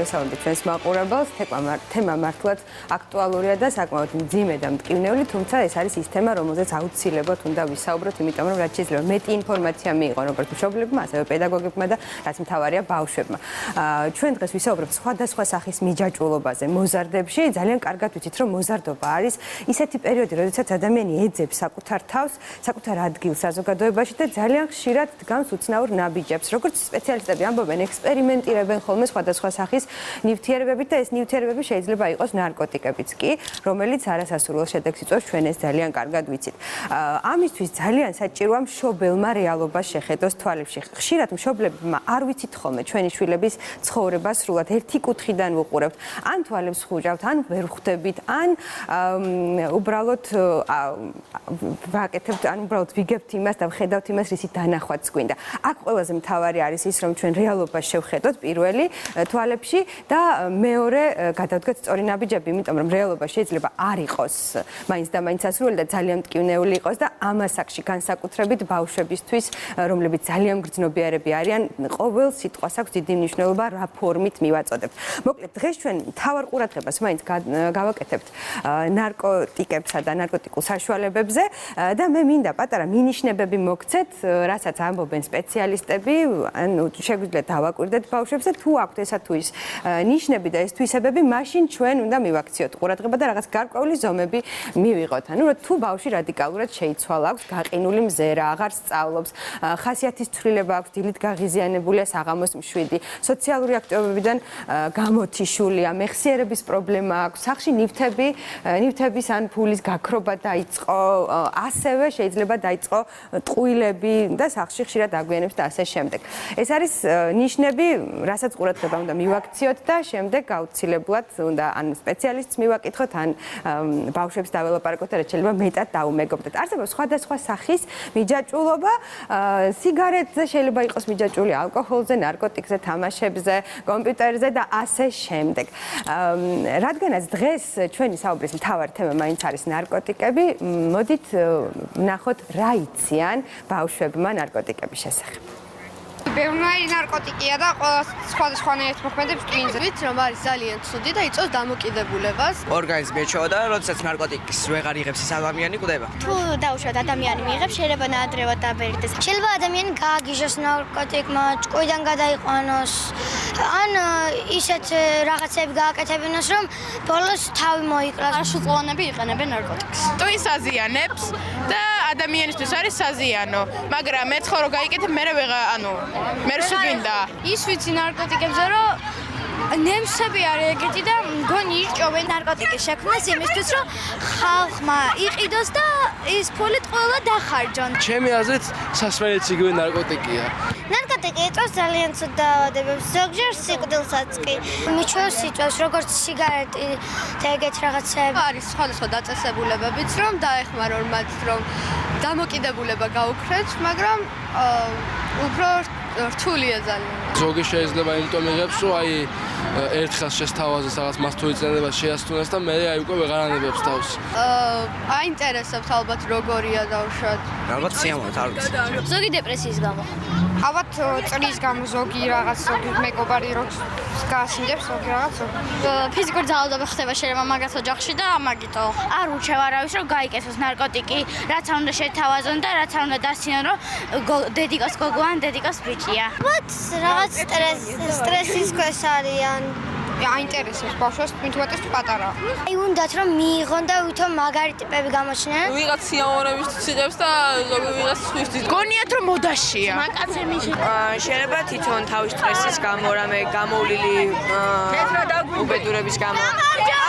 მოგესალმებით ჩვენს მაყურებელს. თემა მართლაც აქტუალურია და საკმაოდ მძიმე და მტკივნეული, თუმცა ეს არის ის თემა, რომელზეც აუცილებლად უნდა ვისაუბროთ, იმიტომ რომ რაც შეიძლება მეტი ინფორმაცია მიიღონ როგორც მშობლებმა, ასევე პედაგოგებმა და რაც მთავარია ბავშვებმა. ჩვენ დღეს ვისაუბრებთ სხვადასხვა სახის მიჯაჭვულობაზე მოზარდებში. ძალიან კარგად ვიცით, რომ მოზარდობა არის ისეთი პერიოდი, როდესაც ადამიანი ეძებს საკუთარ თავს, საკუთარ ადგილს საზოგადოებაში და ძალიან ხშირად დგამს უცნაურ ნაბიჯებს. როგორც სპეციალისტები ამბობენ, ექსპერიმენტირებენ ხოლმე სხვადასხვა სახის ნივთიერებებით და ეს ნივთიერებები შეიძლება იყოს ნარკოტიკებიც კი, რომელიც არასასურველ შედეგს იწვევს, ჩვენ ეს ძალიან კარგად ვიცით. ამისთვის ძალიან საჭიროა მშობელმა რეალობას შეხედოს თვალებში. ხშირად მშობლებმა არ ვიცით ხოლმე ჩვენი შვილების ცხოვრებას სრულად ერთი კუთხიდან ვუყურებთ. ან თვალებს ხუჭავთ, ან ვერ ხვდებით, ან უბრალოდ ვაკეთებთ, ან უბრალოდ ვიგებთ იმას და ვხედავთ იმას, რისით დანახვაც გვინდა. აქ ყველაზე მთავარი არის ის, რომ ჩვენ რეალობას შევხედოთ პირველი თვალებში და მეორე გადავდგეთ სწორი ნაბიჯები, იმიტომ რომ რეალობა შეიძლება არ იყოს მაინც და მაინც ასრული და ძალიან მტკივნეული იყოს და ამ ასაკში განსაკუთრებით ბავშვებისთვის, რომლებიც ძალიან გრძნობიარები არიან, ყოველ სიტყვას აქვს დიდი მნიშვნელობა, რა ფორმით მივაწოდებთ. მოკლედ, დღეს ჩვენ მთავარ ყურადღებას მაინც გავაკეთებთ ნარკოტიკებსა და ნარკოტიკულ საშუალებებზე და მე მინდა პატარა მინიშნებები მოგცეთ, რასაც ამბობენ სპეციალისტები, ანუ შეგვიძლია დავაკვირდეთ ბავშვებს და თუ აქვთ ესა თუ ის ნიშნები და ეს თვისებები, მაშინ ჩვენ უნდა მივაქციოთ ყურადღება და რაღაც გარკვეული ზომები მივიღოთ. ანუ თუ ბავშვი რადიკალურად შეიცვალა, აქვს გაყინული მზერა, აღარ სწავლობს, ხასიათის ცვლილება აქვს, დილით გაღიზიანებულია, საღამოს მშვიდი, სოციალური აქტივობებიდან გამოთიშულია, მეხსიერების პრობლემა აქვს, სახლში ნივთების ან ფულის გაქრობა დაიწყო, ასევე შეიძლება დაიწყო ტყუილები და სახლში ხშირად აგვიანებს და ასე შემდეგ. ეს არის ნიშნები, რასაც ყურადღება უნდა მივაქციოთ და შემდეგ აუცილებლად უნდა ან სპეციალისტს მივაკითხოთ, ან ბავშვებს დაველაპარაკოთ და რაც შეიძლება მეტად დაუმეგობრდეთ. არსებობს სხვადასხვა სახის მიჯაჭვულობა, სიგარეტზე შეიძლება იყოს მიჯაჭვული, ალკოჰოლზე, ნარკოტიკზე, თამაშებზე, კომპიუტერზე და ასე შემდეგ. რადგანაც დღეს ჩვენი საუბრის მთავარი თემა მაინც არის ნარკოტიკები, მოდით ვნახოთ რა იციან ბავშვებმა ნარკოტიკების შესახებ. ბევრი ნარკოტიკია და სხვადასხვანაირ მოქმედებს ტვინზე. ვიცი რომ არის ძალიან ცუდი და იწვევს დამოკიდებულებას. ორგანიზმი ეჩვევა და როდესაც ნარკოტიკის ვეღარ იღებს ის ადამიანი კვდება. თუ დაუშვათ ადამიანი მიიღებს, შეიძლება ნაადრევად დაბერდეს. შეიძლება ადამიანი გააგიჟოს ნარკოტიკმა, ჭკუიდან გადაიყვანოს, ან ისეთ რაღაცები გააკეთებინოს, რომ ბოლოს თავი მოიკლას. არასრულწლოვანები იყენებენ ნარკოტიკს. ტვინს აზიანებს და ადამიანისთვის არის საზიანო, მაგრამ მე ხო რომ გაიკეთებ, მე მე შეგინდა. ის ვიცი ნარკოტიკებზე, რომ ნემსები არის ეგეთი და მგონი ირჭოვენ ნარკოტიკის შექმნას იმისთვის, რომ ხალხმა იყიდოს და ის ფული ყველა დახარჯონ. ჩემი აზრით, სასმელიც იგივე ნარკოტიკია. ნარკოტიკი იწვევს ძალიან ცუდ დაავადებებს, ზოგჯერ სიკვდილსაც კი. მიჩვევს იწვევს როგორც სიგარეტი და ეგეთ რაღაცები. არის სხვადასხვა დაწესებულებებიც, რომ დაეხმარონ მათ, რომ დამოკიდებულება გაუქმრეთ, მაგრამ უფრო რთულია ძალიან. ზოგი შეიძლება იმიტომ იღებს, რომ ერთხელ შესთავაზეს რაღაც მას თუ იწენება შეასწუნეს და მე უკვე ვეღარ ანებებს თავს. აინტერესებს ალბათ როგორია დავუშვათ. ალბათ სიამოვნებთ არ ვიცი. ზოგი დეპრესიის გამო. ალბათ წრის გამო ზოგი მეგობარი როც გაასინდებს ზოგი რაღაც. ფიზიკური ძალადობა ხდება შეიძლება მაგათ ოჯახში და ამაგითო. არ ურჩევ არავის რომ გაიკეთოს ნარკოტიკი, რაც არ უნდა შეთავაზონ და რაც არ უნდა დასცინონ, რომ დედიკოს გოგო ან დედიკოს ბიჭია. მათ რაღაც სტრესის ქვეშ არიან. აინტერესებს ბავშვებს, თუმცა პატარაა. უნდათ რომ მიიღონ და ვითომ მაგარი ტიპები გამოჩნდნენ. ვიღაც სიამოვნებისთვის იღებს და ზოგი ვიღაც სხვისთვის. გონიათ რომ მოდაშია. შეიძლება თვითონ თავის სტრესის გამო, რამე გამოვლილი უბედურების გამო.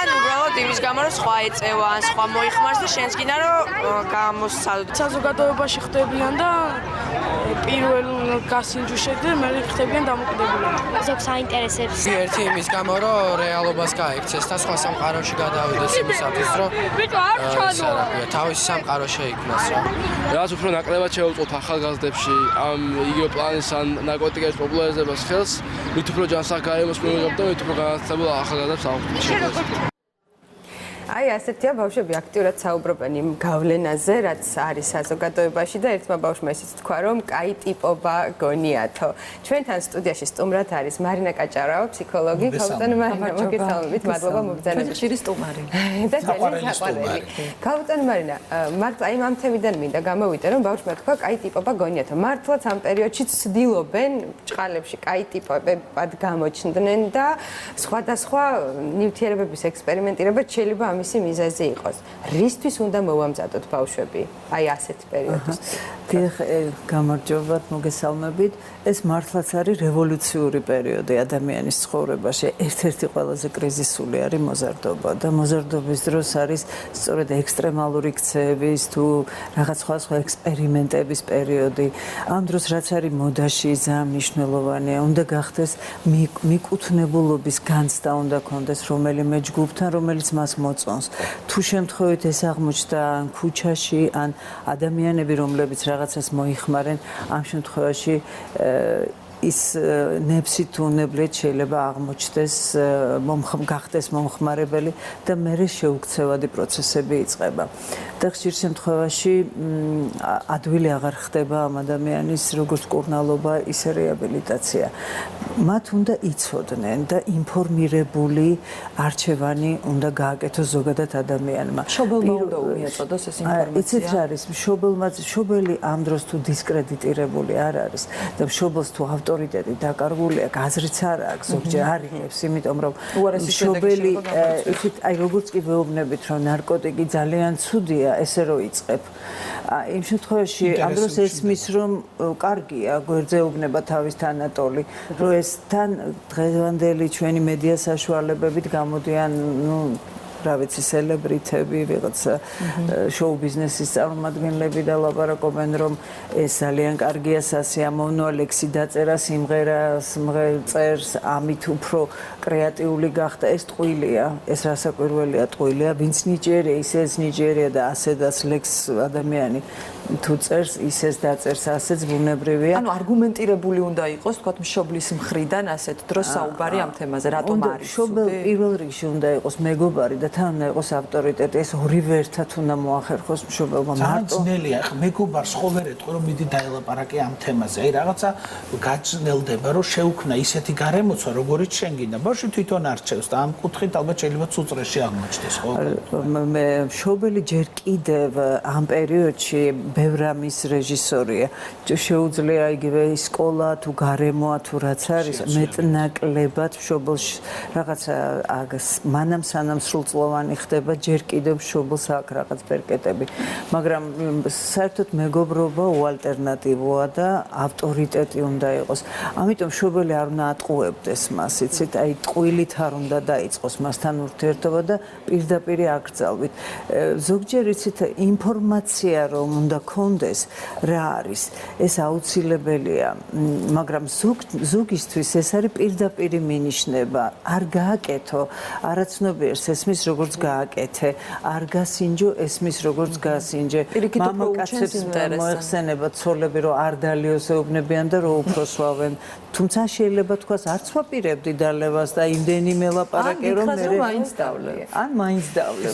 ან უბრალოდ იმის გამო, რომ სხვა ეწევა, ან სხვა მოიხმარს და შენს გინდა რომ გამოსცადოთ. საზოგადოებაში ხდებიან და პირველ გასინჯუშებდნენ, მე ხდებიან დამოკიდებულები. ზოგს აინტერესებს. ერთი იმის გამო, რომ რეალობას გაიქცეს და სხვა სამყაროში გადავიდეს იმისათვის, რომ თავის სამყარო შეიქმნას. რაც უფრო ნაკლებად შეუწყოთ ახალგაზრდებში ამ იგივე პლანის ან ნარკოტიკების პოპულარიზებას ხელს, მით უფრო ჯანსაღ გარემოს მივიღებთ და მით უფრო განათლებულ ახალგაზრდებს აღვნიშნებთ. აი ასეთია ბავშვები აქტიურად საუბრობენ იმ გავლენაზე, რაც არის საზოგადოებაში და ერთმა ბავშვმა ისიც თქვა, რომ კაი ტიპობა გონიათო. ჩვენთან სტუდიაში სტუმრად არის მარინა კაჭარავა, ფსიქოლოგი. ქალბატონო მარინა, მოგესალმებით, მადლობა მობრძანებისთვის. ხშირი სტუმარი. და ძალიან საყვარელი. ქალბატონო მარინა, მართლა აი ამ თემიდან მინდა გამოვიდე, რომ ბავშვმა თქვა, კაი ტიპობა გონიათო. მართლაც ამ პერიოდში ცდილობენ ჭყალებში კაი ტიპებად გამოჩნდნენ და სხვადასხვა ნივთიერებების ექსპერიმენტირება შეიძლება ამისი მიზეზი იყოს. რისთვის უნდა მოვამზადოთ ბავშვები აი ასეთ პერიოდში? გამარჯობათ, მოგესალმებით. ეს მართლაც არის რევოლუციური პერიოდი ადამიანის ცხოვრებაში. ერთ-ერთი ყველაზე კრიზისული არის მოზარდობა და მოზარდობის დროს არის სწორედ ექსტრემალური ქცეების თუ რაღაც სხვა ექსპერიმენტების პერიოდი. ამ დროს რაც არის მოდაში ძალიან მნიშვნელოვანია. უნდა გახდეს მიკუთვნებულობის განცდა უნდა კონდეს რომელიმე ჯგუფთან, რომელიც მას მოწონს. თუ შემთხვევით ეს აღმოჩნდა ან ქუჩაში, ან ადამიანები, რომლებიც რაღაცას მოიხმარენ, ამ შემთხვევაში ის ნებსი თუ უნებლეთ შეიძლება აღმოჩნდეს გახდეს მომხმარებელი და მერე შეუქცევადი პროცესები იწყება. და ხშირ შემთხვევაში ადვილი აღარ ხდება ამ ადამიანის როგორც კურნალობა, ისე რეაბილიტაცია. მათ უნდა იცოდნენ და ინფორმირებული არჩევანი უნდა გააკეთოს ზოგადად ადამიანმა. მშობელმა უნდა მიეწოდოს ეს ინფორმაცია. იცით რა არის? მშობელი ამ დროს თუ დისკრედიტირებული არ არის და მშობელს თუ ავტორიტეტი დაკარგულია, გაზრიც არ აქვს, ზოგჯერ არიღებს, იმიტომ რომ მშობელი, იცით, აი როგორც კი ვეუბნებით, რომ ნარკოტიკი ძალიან ცუდია, ესე რო იწყებ. იმ შემთხვევაში ამ დროს ესმის, რომ კარგია, გვერდზე უბნება თავის თანატოლი, რომ ეს თან დღევანდელი ჩვენი მედია საშუალებებით გამოდიან, რა ვიცი, სელებრიტები, ვიღაცა შოუ-ბიზნესის წარმომადგენლები და ლაპარაკობენ, რომ ეს ძალიან კარგია, სასიამოვნოა, ლექსი დაწერა, სიმღერას წერს, ამით უფრო კრეატიული გახდა. ეს ტყუილია, ეს რასაკვირველია ტყუილია, ვინც ნიჭიერია, ისეც ნიჭიერია და ასედაც ლექს ადამიანი თუ წერს, ისეც დაწერს, ასეც ბუნებრივია. ანუ არგუმენტირებული უნდა იყოს, თქვათ, მშობლის მხრიდან ასეთ დროს საუბარი ამ თემაზე, რატომ არის? მშობელი პირველ რიგში უნდა იყოს მეგობარი და თან უნდა იყოს ავტორიტეტი. ეს ორივე ერთად უნდა მოახერხოს მშობელმა. მარტო ძნელია, მეგობარს ხოლმე ეტყვი, რომ მიდი დაელაპარაკე ამ თემაზე. აი რაღაცა გაჭნელდება, რომ შეუქმნა ისეთი გარემოცვა, როგორიც შენ გინდა. ბავშვი თვითონ არჩევს და ამ კუთხით ალბათ შეიძლება უწრეში აღმოჩნდეს, ხო? მშობელი ჯერ კიდევ ამ პერიოდში ბევრ ამის რეჟისორია. შეუძლია იგივე სკოლა თუ გარემოა თუ რაც არის, მეტნაკლებად მშობელს რაღაცა მანამ სანამ სრულწლოვანი ხდება, ჯერ კიდევ მშობელს აქვს რაღაც ბერკეტები. მაგრამ საერთოდ მეგობრობა უალტერნატივოა და ავტორიტეტი უნდა იყოს. ამიტომ მშობელი არ უნდა ატყუებდეს მას, იცით, აი ტყუილით არ უნდა დაიწყოს მასთან ურთიერთობა და პირდაპირ აკრძალვით. ზოგჯერ იცით, ინფორმაცია რომ უნდა კონდეს რა არის, ეს აუცილებელია, მაგრამ ზოგისთვის ეს არის პირდაპირ მინიშნება. არ გააკეთო, არაცნობიერს ესმის როგორც გააკეთე, არ გასინჯო, ესმის როგორც გასინჯე. მამაკაცებს მოეხსენება ცოლები, რომ არ დალიოს ეუბნებიან და რომ უფრო სვავენ. თუმცა შეიძლება თქვას, არც ვაპირებდი დალევას და იმდენიმე ლაპარაკე, რომ მე მაინც დავლევ. ან მაინც დავლევ.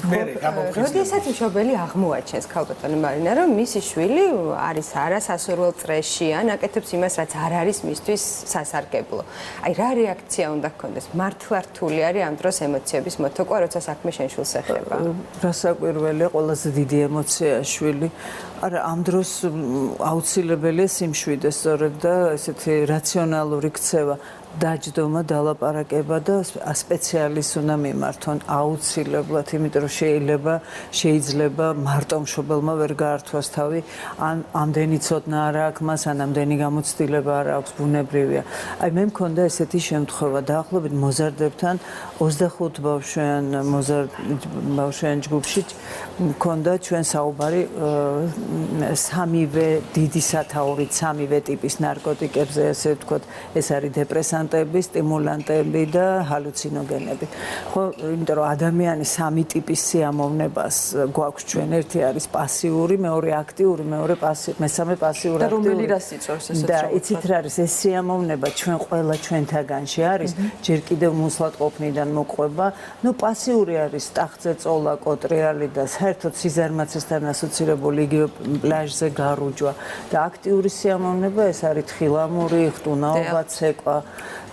როდესაც მშობელი აღმოაჩენს, ქალბატონო მარინა, რომ მისი შვილი არის არასასურველ წრეში, ან აკეთებს იმას, რაც არ არის მისთვის სასარგებლო. აი რა რეაქცია უნდა ჰქონდეს? მართლა რთული არის ამ დროს ემოციების მოთოკვა, როცა საქმე შენ შვილს ეხება. რასაკვირველია, ყველაზე დიდი ემოციაა შვილი. არა, ამ დროს აუცილებელია სიმშვიდე სწორედ და ესეთი რაციონალური ქცევა. დაჯდომა, დალაპარაკება და სპეციალისტს უნდა მიმართონ აუცილებლად, იმიტომ რომ შეიძლება მარტო მშობელმა ვერ გაართვას თავი, ან ამდენი ცოდნა არ აქვს მას, ან ამდენი გამოცდილება არ აქვს, ბუნებრივია. აი მე მქონდა ესეთი შემთხვევა, დაახლოებით მოზარდებთან 25 ბავშვიან ჯგუფში მქონდა ჩვენ საუბარი სამივე დიდი სათაურით, სამივე ტიპის ნარკოტიკებზე, ასე ვთქვათ, ეს არის დეპრესანტები, დეპრესანტები, სტიმულანტები და ჰალუცინოგენები. ხო, იმიტომ რომ ადამიანის სამი ტიპის სიამოვნებას გვაქვს ჩვენ. ერთი არის პასიური, მეორე აქტიური, მესამე პასიური. და რომელი რას იწვევს ესეთ და იცით რა არის ეს სიამოვნება ჩვენ ყველა ჩვენთაგანში არის ჯერ კიდევ მუსლად ყოფნიდან მოყვება. ნუ პასიური არის ტახტზე წოლა, კოტრიალი და საერთოდ სიზარმაცესთან ასოცირებული იგივე პლაჟზე გარუჯვა და აქტიური სიამოვნება ეს არის თხილამური, ხტუნაობა, ცეკვა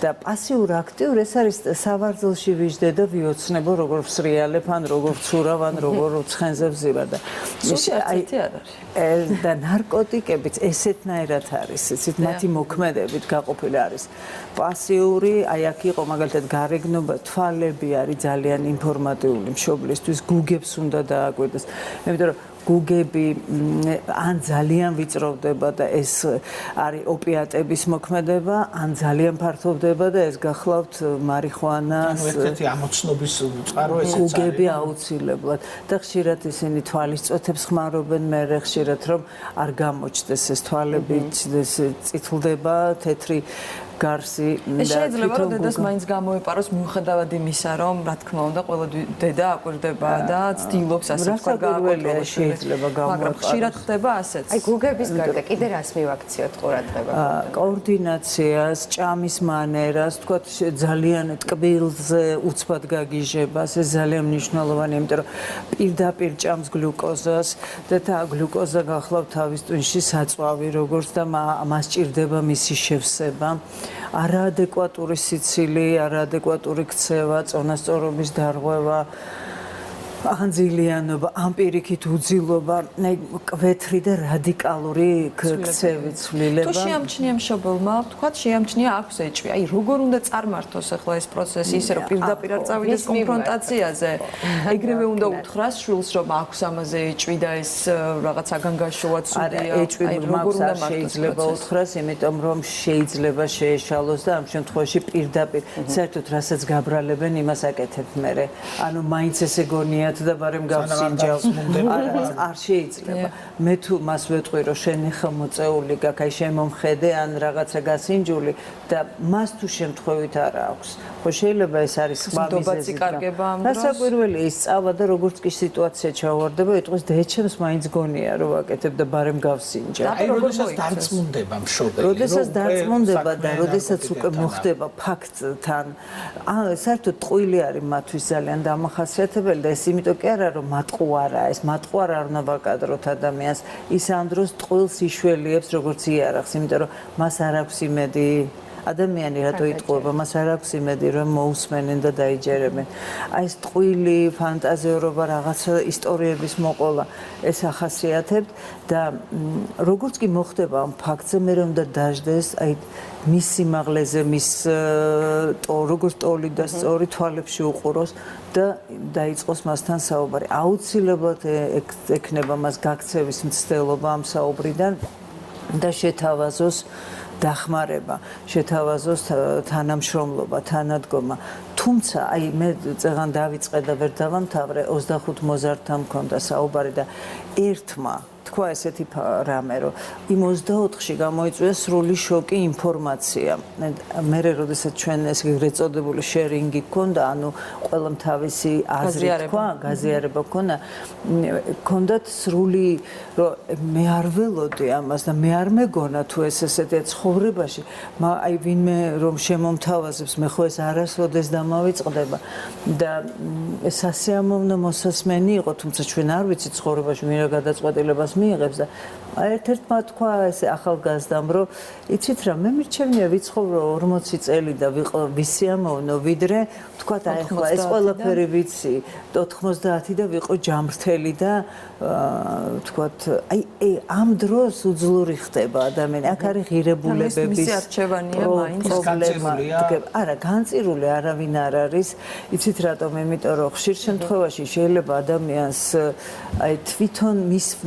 და პასიურ აქტიურ ეს არის სავარძელში ვიждდე და ვიოცნებო როგორ ვსრიალებ ან როგორ ვცურავ ან როგორ ცხენზე ვზივარ და და ნარკოტიკებიც ესეთნაირად არის ისეთ მათი მოქმედებით გაყოფილი არის პასიური აი აქ იყო მაგალითად გარეგნობა თვალები არის ძალიან ინფორმატიული მშობლისთვის გუგებს უნდა დააკვირდეს იმიტომ რომ გუგები ან ძალიან ვიწროვდება და ეს არის ოპიატების მოქმედება, ან ძალიან ფართოვდება და ეს გახლავთ მარიხუანას. ანუ ერთ-ერთი ამოცნობის წყარო ესეც არის. გუგები აუცილებლად და ხშირად ისინი თვალის წოთებს ხმარობენ, მე ხშირად რომ არ გამოჩნდეს ეს თვალები, წითლდება, თეთრი გარსი და შეიძლება რომ დედას მაინც გამოეპაროს მიუხედავად იმისა რომ რა თქმა უნდა ყველა დედა აკვირდება და ცდილობს ასე თქვა გააკეთოს შეიძლება გამოეპაროს მაგრამ ხშირად ხდება ასეც აი გუგების გარდა კიდე რას მივაქციოთ ყურადღება კოორდინაციას ჭამის მანერას თქვა ძალიან ტკბილზე უცბად გაგიჟებას ეს ძალიან მნიშვნელოვანია იმიტომ რომ პირდაპირ ჭამს გლუკოზას და გლუკოზა გახლავთ თავის ტვინში საწვავი როგორც და მას ჭირდება მისი შევსება არაადეკვატური სიცილი, არაადეკვატური ქცევა, წონასწორობის დარღვევა, ანძილიანობა, ამპირიქით უძილობა, კვეთრი და რადიკალური ქცევით ცვლილება. თუ შეამჩნია მშობელმა, თქვათ შეამჩნია აქვს ეჭვი. აი როგორ უნდა წარმართოს ახლა ეს პროცესი ისე რომ პირდაპირ არ წავიდეს კონფრონტაციაზე. ეგრევე უნდა უთხრას შვილს რომ აქვს ამაზე ეჭვი და ეს რაღაცაგან გაშოვა ცუდია. ეჭვი როგორ უნდა შეიძლება უთხრას, იმიტომ რომ შეიძლება შეეშალოს და ამ შემთხვევაში პირდაპირ საერთოდ რასაც გაბრალებენ, იმას აკეთებ მე. ანუ მაინც ესე გონია და ბარემ გავსინჯავს არ შეიძლება მე თუ მას ვეტყვი რომ შენი ხელმოწეული გაქვს აი შემომხედე ან რაღაცა გასინჯული და მას თუ შემთხვევით არ აქვს ხო შეიძლება ეს არის სხვა მიზეზი დასაკვირველი ის წავა და როგორც კი სიტუაცია ჩავარდება იტყვის დეჩემს მაინც გონია რომ ვაკეთებ და ბარემ გავსინჯა აი როდესაც დარწმუნდება მშობელი როდესაც დარწმუნდება და როდესაც უკვე მოხდება ფაქტთან საერთოდ ტყუილი არის მათთვის ძალიან დამახასიათებელი და ეს იმიტომ კი არა რომ მატყუარა ეს მატყუარა არ უნდა ვაკადროთ ადამიანს ის ამ დროს ტყუილს იშველიებს როგორც იარაღს იმიტომ რომ მას არ აქვს იმედი ადამიანი რატო იტყუება მას არ აქვს იმედი რომ მოусმენენ და დაიჯერებენ აი ეს ტყუილი ფანტაზიორობა რაღაცა ისტორიების მოყოლა ეს ახასიათებთ და როგორც კი მოხდება ამ ფაქტზე მე რომ უნდა დაждდეს აი მის სიმაღლეზე მის როგორც ტოლი და სწორი თვალებში უყუროს და დაიწყოს მასთან საუბარი. აუცილებლად ექნება მას გაქცევის მცდელობა ამ საუბრიდან და შეთავაზოს დახმარება, შეთავაზოს თანამშრომლობა, თანადგომა. თუმცა, აი მე წეგან დავიწყე და ვერ დავამთავრე 25 მოზარდთან მქონდა საუბარი და ერთმა თქვა ესეთი რამე რომ იმ 24-ში გამოიწვია სრული შოკი ინფორმაცია. მე როდესაც ჩვენ ეს გეწოდებული შერინგი გქონდა, ანუ ყველამ თავისი აზრი თქვა, გაზიარება გქონდა, გქონდათ სრული რომ მე არ ველოდი ამას და მე არ მეგონა თუ ეს ესეთი ცხოვრებაში, აი ვინმე რომ შემომთავაზებს, მე ხო ეს არასოდეს დამავიწყდება და სასიამოვნო მოსასმენი იყო, თუმცა ჩვენ არ ვიცით ცხოვრებაში ვინ რა გადაწყვეტილებას მიიღებს და ერთ-ერთმა თქვა ესე ახალგაზრდამ რომ იცით რა მე მირჩევნია ვიცხოვრო 40 წელი და ვიყო ვისიამოვნო ვიდრე თქვა და ახლა ეს ყველაფერი ვიცი 90 და ვიყო ჯამრთელი და თქვა აი ამ დროს უძლური ხდება ადამიანი აქ არის ღირებულებების არჩევანია მაინც პრობლემა არა განწირული არავინ არ არის იცით რატომ იმიტომ რომ ხშირ შემთხვევაში შეიძლება ადამიანს აი თვითონ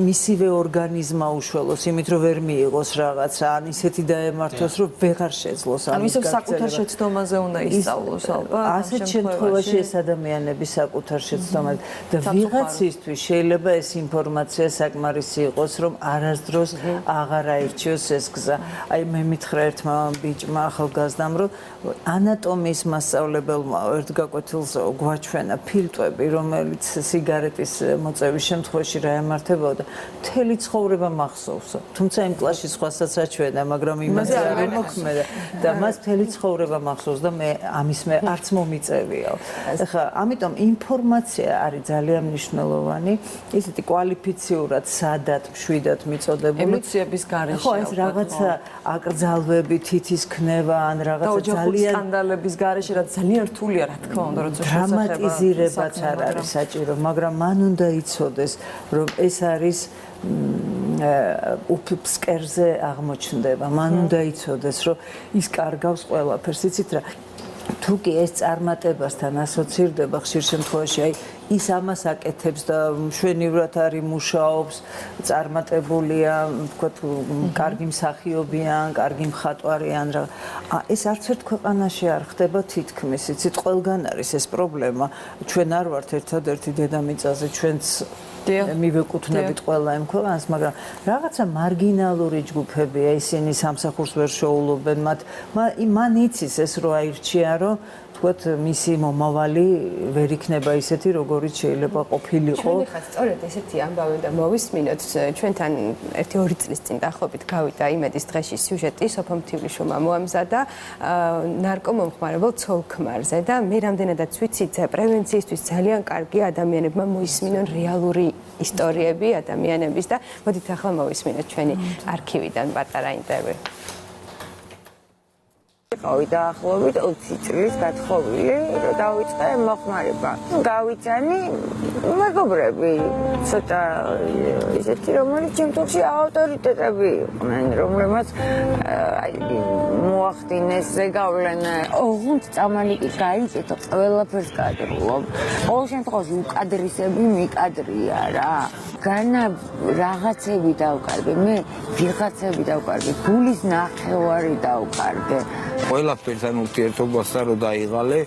მისივე ორგანიზმა გაუშველოს, იმით რომ ვერ მიიღოს რაღაცა, ან ისეთი დაემართოს, რომ ვეღარ შეძლოს ანუ ისევ საკუთარ შეცდომაზე უნდა ისწავლოს ალბათ. ასეთ შემთხვევაში ეს ადამიანები საკუთარ შეცდომაზე და ვიღაცისთვის შეიძლება ეს ინფორმაცია საკმარისი იყოს, რომ არასდროს აღარ აირჩიოს ეს გზა. აი მე მითხრა ერთმა ბიჭმა ახალგაზრდამ, რომ ანატომიის მასწავლებელმა ერთ გაკვეთილს გვაჩვენა ფილტვები, რომელიც სიგარეტის მოწევის შემთხვევაში რა ემართებოდა, მთელი ცხოვრება მახსოვს. თუმცა იმ კლასში სხვასაც აჩვენა, მაგრამ იმაზე არ მოქმედა და მას მთელი ცხოვრება მახსოვს და მე ამის მე არც მომიწევია. ეხლა ამიტომ ინფორმაცია არის ძალიან მნიშვნელოვანი, ისეთი კვალიფიციურად, სადად, მშვიდად მიწოდებული ემოციების გარეშე. ხო, ეს რაღაცა აკრძალვები, თითის ქნება ან რაღაცა ძალიან სკანდალების გარეშე, რაც ძალიან რთულია, რა თქმა უნდა, როცა დრამატიზირებაც არ არის საჭირო, მაგრამ მან უნდა იცოდეს, რომ ეს არის უფსკერზე აღმოჩნდება. მან უნდა იცოდეს, რომ ის კარგავს ყველაფერს. იცით რა, თუ კი ეს წარმატებასთან ასოცირდება ხშირ შემთხვევაში, აი ის ამას აკეთებს და მშვენივრად არის მუშაობს, წარმატებულია, ვთქვათ, კარგი მსახიობია, კარგი მხატვარია, რა. ეს არც ერთ ქვეყანაში არ ხდება თითქმის. იცით, ყველგან არის ეს პრობლემა. ჩვენ არ ვართ ერთადერთი დედამიწაზე, ჩვენც მივეკუთვნებით ყველა იმ ქვეყანას, მაგრამ რაღაცა მარგინალური ჯგუფებია, ისინი სამსახურს ვერ შეულობენ, მან იცის ეს რო აირჩია, რომ თქვათ მისი მომავალი ვერ იქნება ისეთი, როგორიც შეიძლება ყოფილიყო. ჩვენ ხა სწორედ ესეთი ამბავი და მოვისმინოთ, ჩვენთან 1-2 წლის წინ დაახლოებით გავიდა იმედის დღეში სიუჟეტი სოფო მთივლიშვილმა მოამზადა ნარკომომხმარებელ ცოლ-ქმარზე და მე რამდენადაც ვიცით, პრევენციისთვის ძალიან კარგი ადამიანებმა მოისმინონ რეალური ისტორიები ადამიანების და მოდით ახლა მოვისმინოთ ჩვენი არქივიდან პატარა ინტერვიუ. ყავი დაახლოებით 20 წლის გათხოვილი, რომ დავიწყე მოხმარება. გავიცანი მეგობრები, ცოტა ისეთი, რომელიც ჩემთვის ავტორიტეტები იყვნენ, რომლებმაც მოახდინეს ზეგავლენა. ოღონდ წამალიკი გაიწეთო, ყველაფერს გააკეთებ. ყოველ შემთხვევაში უკადრისები მიკადრია რა. განა რაღაცები დავკარგე, მე ვიღაცები დავკარგე, გულის ნახევარი დავკარგე. ყველაფერს ან ურთიერთობასთან რო დაიღალე,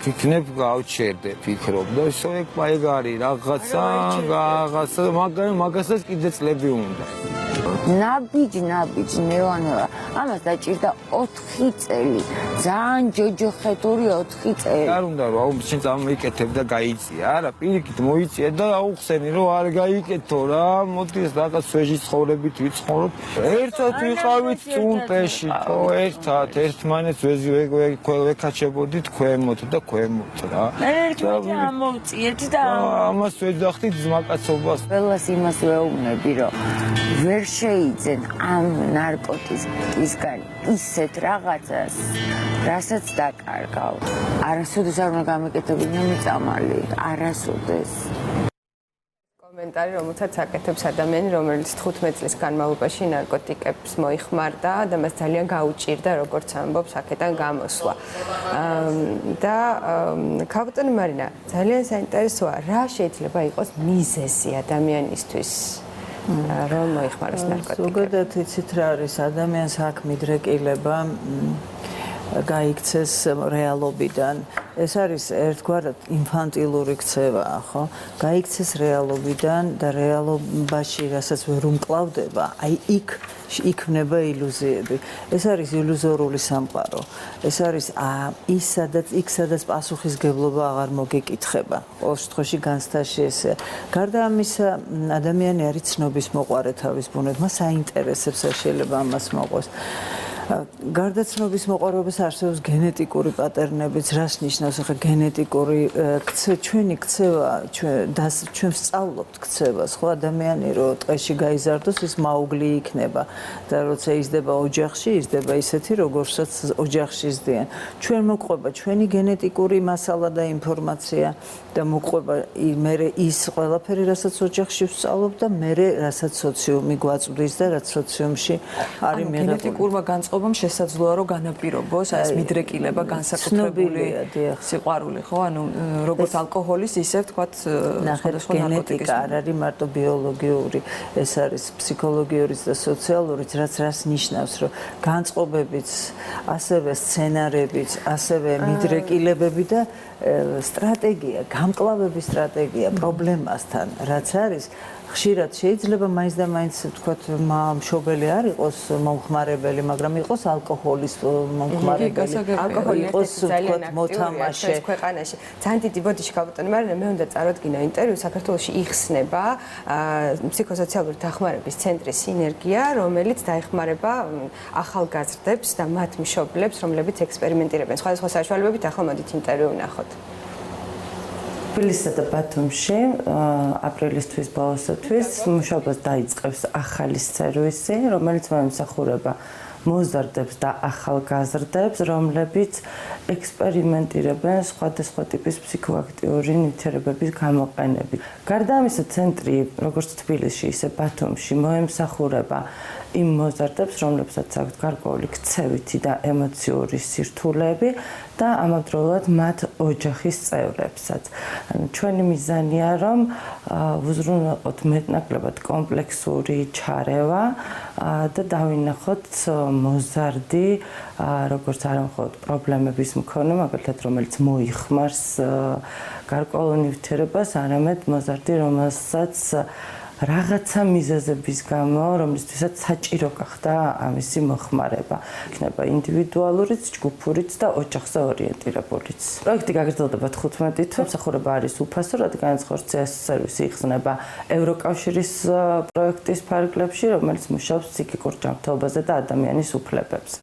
გიქნებ გავჩერდე, ფიქრობ და ისო ეგ პაიგარი რაღაცა, მაგასაც კიდე წლები უნდა. ნაბიჯ ნევანევა, ამას დაჭირდა 4 წელი, ძალიან ჯოჯოხეთური 4 წელი. არ უნდა რომ აუ შენ წამოიკეთებ და გაიწია, არა, პირიქით მოიწია და აუხსენი რომ არ გაიკეთო რა, მოდი ეს რაღაც სვეჟი ცხოვრებით ვიცხოვროთ. ერთად ვიყავით წუნტეში, ხო, ერთად, ერთმანეთს ვეკაჩებოდით ქვემოთ და ქვემოთ რა. ერთად ამოვწიეთ და ამას ვეძახდით ზმაკაცობას. ყველას იმას ვეუბნები, რომ ვერ შეიძენ ამ ნარკოტიკისგან ისეთ რაღაცას, რასაც დაკარგავ. არასოდეს არ უნდა გამეკეთებინა მიწამალი, არასოდეს. კომენტარი, რომელსაც აკეთებს ადამიანი, რომელიც 15 წლის განმავლობაში ნარკოტიკებს მოიხმარდა და მას ძალიან გაუჭირდა, როგორც ამბობს, აქედან გამოსვლა. და ქალბატონი მარინა, ძალიან საინტერესოა, რა შეიძლება იყოს მიზეზი ადამიანისთვის, რომ მოიხმაროს ნარკოტიკები. ზოგადად იცით რა არის, ადამიანს აქ მიდრეკილება გაიქცეს რეალობიდან. ეს არის ერთგვარად ინფანტილური ქცევაა, ხო? გაიქცეს რეალობიდან და რეალობაში, რასაც ვერ უმკლავდება, აი იქ ხვდება ილუზიები. ეს არის ილუზორული სამყარო. ეს არის სადაც პასუხისგებლობა აღარ მოგეკითხება. ყოველ შემთხვევაში განცდაში ესეა. გარდა ამისა, ადამიანი არის ცნობის მოყვარე თავის ბუნებით, მას აინტერესებს, შეიძლება ამას მოყოს. გარდა ცნობის მოყვარებას არსებობს გენეტიკური პატერნებიც, რას ნიშნავს ახლა გენეტიკური ჩვენი ქცევა, ჩვენ ვსწავლობთ ქცევას, ხო, ადამიანი რო ტყეში გაიზარდოს, ის მაუგლი იქნება და როცა იზრდება ოჯახში, იზრდება ისეთი, როგორცაც ოჯახში ზდიან. ჩვენ მოყვება ჩვენი გენეტიკური მასალა და ინფორმაცია და მოყვება მე ის ყველაფერი, რასაც ოჯახში ვსწავლობ და მე რასაც სოციუმი გვაწვდის და რაც სოციუმში არის მიღებული. გენეტიკურმა განწყობამ მშობლობამ შესაძლოა რომ განაპირობოს ეს მიდრეკილება, განსაკუთრებული სიყვარული, ხო? ანუ როგორც ალკოჰოლის, ისე ვთქვათ, სხვადასხვა ნარკოტიკის. გენეტიკა არ არის მარტო ბიოლოგიური, ეს არის ფსიქოლოგიურიც და სოციალურიც, რაც ნიშნავს, რომ განწყობებიც, ასევე სცენარებიც, ასევე მიდრეკილებები და სტრატეგია, გამკლავების სტრატეგია პრობლემასთან, რაც არის ხშირად შეიძლება მაინც და მაინც ვთქვათ მშობელი არ იყოს მომხმარებელი, მაგრამ იყოს ალკოჰოლის მომხმარებელი. ალკოჰოლი იყოს ვთქვათ მოთამაშე ქვეყანაში. ძალიან დიდი ბოდიში ქალბატონი, მაგრამ მე უნდა წარადგინა ინტერვიუ. საქართველოში იხსნება ფსიქოსოციალური დახმარების ცენტრის სინერგია, რომელიც დაეხმარება ახალგაზრდებს და მათ მშობლებს, რომლებიც ექსპერიმენტირებენ სხვადასხვა საშუალებებით. ახლა მოდით ინტერვიუ ვნახოთ. თბილისსა და ბათუმში აპრილის თვის ბოლოსთვის მუშაობას დაიწყებს ახალი სერვისი, რომელიც მოემსახურება მოზარდებს და ახალგაზრდებს, რომლებიც ექსპერიმენტირებენ სხვადასხვა ტიპის ფსიქოაქტიური ნივთიერებების გამოყენებით. გარდა ამისა, ცენტრი როგორც თბილისში, ისე ბათუმში მოემსახურება იმ მოზარდებს, რომლებსაც აქვთ გარკვეული ქცევითი და ემოციური სირთულეები და ამავდროულად მათ ოჯახის წევრებსაც. ჩვენი მიზანია, რომ ვუზრუნველყოთ მეტნაკლებად კომპლექსური ჩარევა და დავინახოთ მოზარდი, როგორც არა მხოლოდ პრობლემების მქონე, მაგალითად, რომელიც მოიხმარს გარკვეულ ნივთიერებას, არამედ მოზარდი, რომელსაც რაღაცა მიზეზების გამო, რომლისთვისაც საჭირო გახდა ამისი მოხმარება. იქნება ინდივიდუალურიც, ჯგუფურიც და ოჯახზე ორიენტირებულიც. პროექტი გაგრძელდება 15 თვე. მსახურება არის უფასო, რადგანაც ხორცის სერვისი იხსნება ევროკავშირის პროექტის ფარგლებში, რომელიც მუშაობს ფსიქიკურ ჯანმრთელობაზე და ადამიანის უფლებებზე.